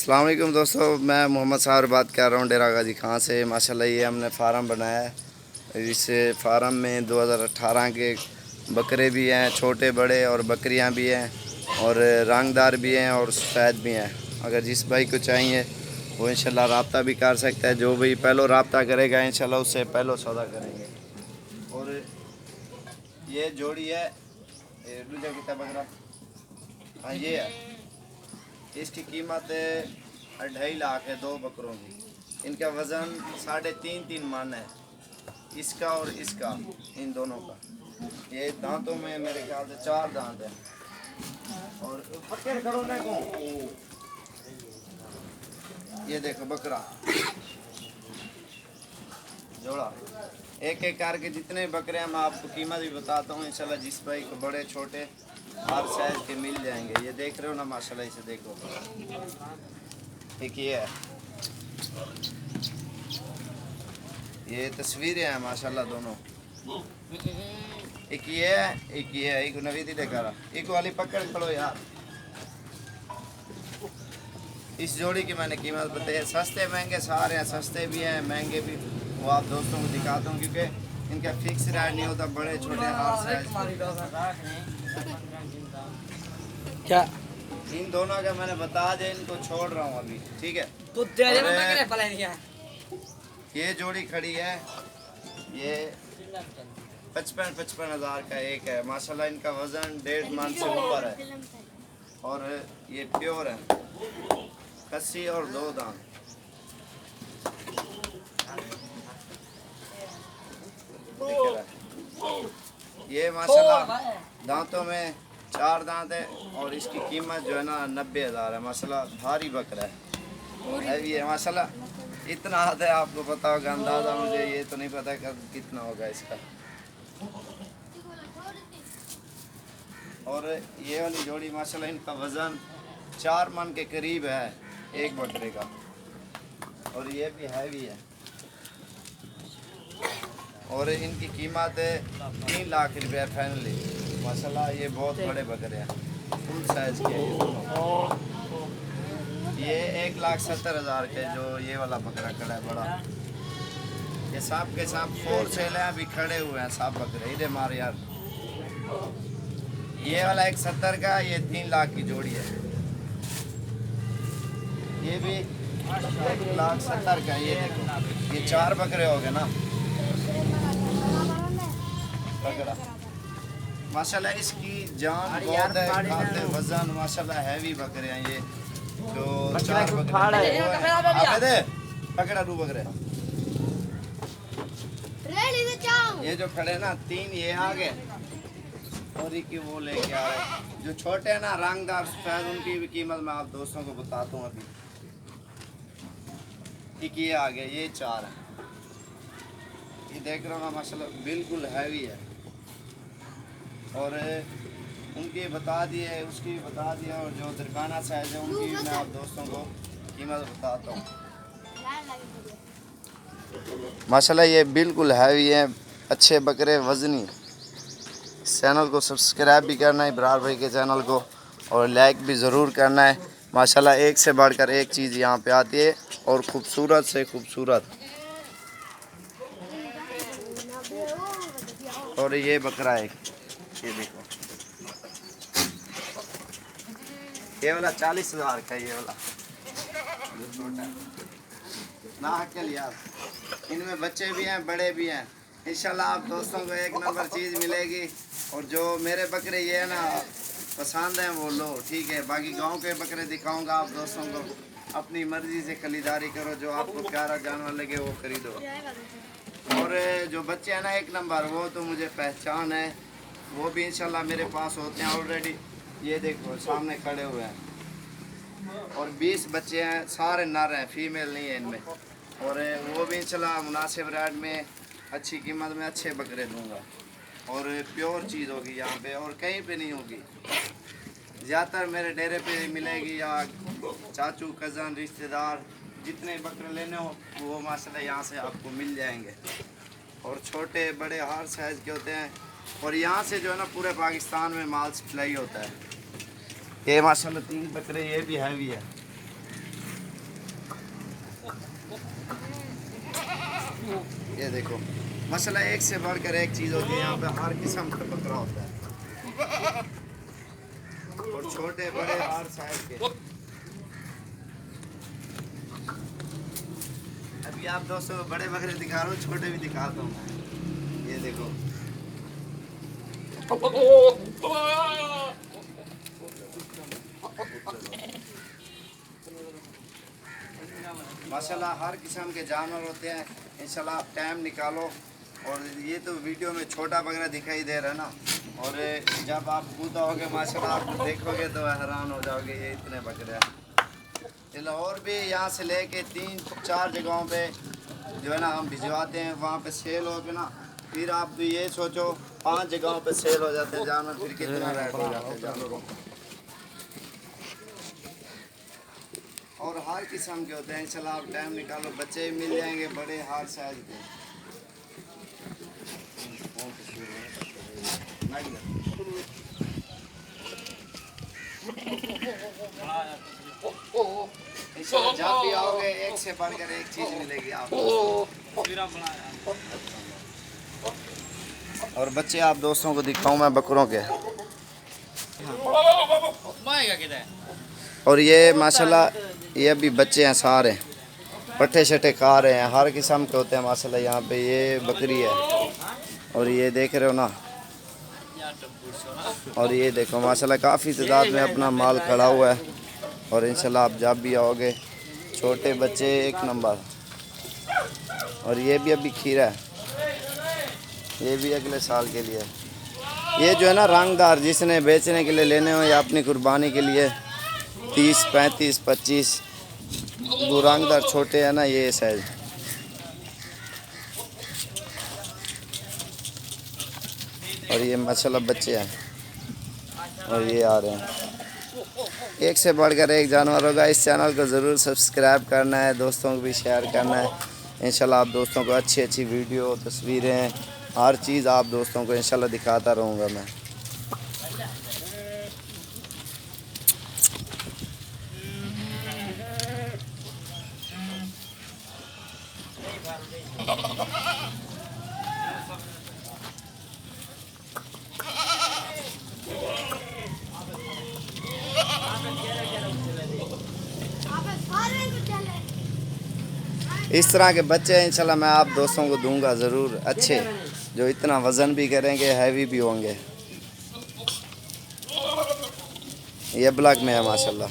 अस्सलाम वालेकुम दोस्तों, मैं मोहम्मद साहर बात कर रहा हूँ डेरा गाजी खां से। माशाल्लाह ये हमने फार्म बनाया है। इस फार्म में 2018 के बकरे भी हैं, छोटे बड़े, और बकरियां भी हैं, और रंगदार भी हैं और सफ़ेद भी हैं। अगर जिस भाई को चाहिए वो इंशाल्लाह रब्ता भी कर सकता है। जो भी पहले रब्ता करेगा इंशाल्लाह उससे पहले सौदा करेंगे। और ये जोड़ी है, ये दूजा कितना बकरा, हाँ ये है। इसकी कीमत 2.5 लाख है, 2 बकरों की। इनका वज़न 3.5 मन है, इसका और इसका, इन दोनों का। ये दांतों में मेरे ख्याल से 4 दांत है। और पक्के खड़ो ना को, ये देखो बकरा जोड़ा। एक एक करके जितने बकरे हैं मैं आपको कीमत भी बताता हूँ इंशाल्लाह। जिस भाई को बड़े छोटे हर साइज के मिल जाएंगे। ये देख रहे हो ना माशाल्लाह, इसे देखो। एक ये है, ये तस्वीरें हैं माशाल्लाह दोनों। एक ये है, एक ये है। एक नवीदी लेकर एक वाली पकड़ खड़ो यार। इस जोड़ी की मैंने कीमत बताई है। सस्ते महंगे सारे हैं, सस्ते भी हैं महंगे भी। वो आप दोस्तों को दिखाता हूँ क्योंकि इनका फिक्स रेट नहीं होता, बड़े छोटे हर साइज। क्या इन दोनों का मैंने बता दिया, इनको छोड़ रहा हूँ अभी, ठीक है। तो ये जोड़ी खड़ी है, ये 55 हज़ार का एक है। माशाल्लाह इनका वज़न 1.5 मन से ऊपर है, और ये प्योर है, कस्सी और 2 दांत। ये माशाल्लाह दांतों में 4 दांत है, और इसकी कीमत जो है ना 90,000 है। माशाल्लाह भारी बकरा है ये माशाल्लाह। इतना आता है, आपको पता होगा अंदाज़ा, मुझे ये तो नहीं पता कितना होगा इसका। और ये वाली जोड़ी माशाल्लाह इनका वज़न 4 मन के करीब है एक बकरे का, और ये भी हैवी है। और इनकी कीमत है 3 लाख रुपया फाइनली। माशाल्लाह ये बहुत बड़े बकरे हैं, फुल साइज़ के हैं ये 1,70,000 के। जो ये वाला बकरा खड़ा है बड़ा, ये सब के सब फोर सेल है, अभी खड़े हुए हैं सब बकरे। इधर मार यार। ये वाला 170 का, ये 3 लाख की जोड़ी है। ये भी 1,70,000 का। ये देखो, ये 4 बकरे हो गए ना बकरा। माशाल्लाह इसकी जान बहुत है, खाते वजन माशाल्लाह हैवी बकरे हैं ये। जो 4 बकरे पकड़ा 2 बकरे, ये जो खड़े ना 3 ये आ गए, और एक वो लेके आ रहे जो छोटे हैं ना रंगदार सफेद। उनकी भी कीमत मैं आप दोस्तों को बताता हूँ अभी। एक ये आ गया, ये 4 है। ये देख रहे हो ना माशाल्लाह बिल्कुल हैवी है। और उनकी बता दिए, उसकी बता दिया, और जो दरगाना साइज है उनकी मैं आप दोस्तों को कीमत बताता हूँ। माशाल्लाह ये बिल्कुल हैवी है, अच्छे बकरे, वज़नी। चैनल को सब्सक्राइब भी करना है इब्रार भाई के चैनल को, और लाइक भी ज़रूर करना है। माशाल्लाह एक से बढ़कर एक चीज़ यहाँ पे आती है, और ख़ूबसूरत से ख़ूबसूरत। और ये बकरा है, ये देखो, ये वाला 40,000 का। ये वाला ना हकल यार, इनमें बच्चे भी हैं बड़े भी हैं। इंशाल्लाह आप दोस्तों को एक नंबर चीज़ मिलेगी। और जो मेरे बकरे ये है ना पसंद हैं वो लो, ठीक है। बाकी गांव के बकरे दिखाऊंगा आप दोस्तों को। अपनी मर्ज़ी से खरीदारी करो, जो आपको प्यारा जानवर लगे वो खरीदो। और जो बच्चे हैं ना एक नंबर, वो तो मुझे पहचान है, वो भी इंशाल्लाह मेरे पास होते हैं ऑलरेडी। ये देखो सामने खड़े हुए हैं, और 20 बच्चे हैं, सारे नर हैं, फीमेल नहीं है इनमें। और वो भी इंशाल्लाह मुनासिब रेट में अच्छी कीमत में अच्छे बकरे दूंगा। और प्योर चीज़ होगी यहाँ पे, और कहीं पे नहीं होगी। ज़्यादातर मेरे डेरे पे मिलेगी, या चाचू कज़न रिश्तेदार जितने बकरे लेने हो वो माशाल्लाह यहाँ से आपको मिल जाएंगे। और छोटे बड़े हर साइज़ के होते हैं, और यहाँ से जो है ना पूरे पाकिस्तान में माल सप्लाई होता है। ये माशाल्लाह 3 बकरे, ये भी हैवी है। ये देखो मसला एक से बढ़कर एक चीज़ होती है, यहाँ पे हर किस्म का बकरा होता है और छोटे बड़े हर साइज के। अभी आप दोस्तों बड़े बकरे दिखा रहा हूँ, छोटे भी दिखाता हूँ मैं। ये देखो माशाल्लाह हर किस्म के जानवर होते हैं। इंशाल्लाह आप टाइम निकालो। और ये तो वीडियो में छोटा बकरा दिखाई दे रहा है ना, और जब आप खुद आओगे माशाल्लाह आप देखोगे तो हैरान हो जाओगे, ये इतने बकरे हैं। और भी यहाँ से लेके 3-4 जगहों पे जो है ना हम भिजवाते हैं, वहाँ पे सेल हो के ना, फिर आप तो ये सोचो 5 जगहों पे सेल हो जाते हैं जानवर, फिर कितना रेट हो जाते हैं जानवरों। और हर किस्म के होते हैं। इंशाल्लाह आप टाइम निकालो, बच्चे भी मिल जाएंगे बड़े हर साइज के। इंशाल्लाह जब भी आओगे एक से बढ़कर एक चीज़ मिलेगी आपको। और बच्चे आप दोस्तों को दिखाऊं मैं बकरों के। और ये माशाल्लाह ये अभी बच्चे हैं सारे, पट्टे शट्टे खा रहे हैं, हर किस्म के होते हैं माशाल्लाह यहाँ पे। ये बकरी है और ये देख रहे हो ना, और ये देखो माशाल्लाह काफ़ी तादाद में अपना माल खड़ा हुआ है। और इंशाल्लाह आप जब भी आओगे छोटे बच्चे एक नंबर। और ये भी अभी खीरा है, ये भी अगले साल के लिए। ये जो है ना रंगदार, जिसने बेचने के लिए लेने हो या अपनी कुर्बानी के लिए 30, 35, 25 वो रंगदार छोटे हैं ना, ये साइज। और ये माशाल्लाह बच्चे हैं और ये आ रहे हैं। एक से बढ़कर एक जानवर होगा। इस चैनल को ज़रूर सब्सक्राइब करना है, दोस्तों को भी शेयर करना है। इंशाल्लाह आप दोस्तों को अच्छी अच्छी वीडियो, तस्वीरें, हर चीज़ आप दोस्तों को इंशाल्लाह दिखाता रहूँगा मैं। इस तरह के बच्चे इंशाल्लाह मैं आप दोस्तों को दूंगा ज़रूर, अच्छे जो इतना वज़न भी करेंगे, हैवी भी होंगे। ये ब्लॉक में है माशाल्लाह।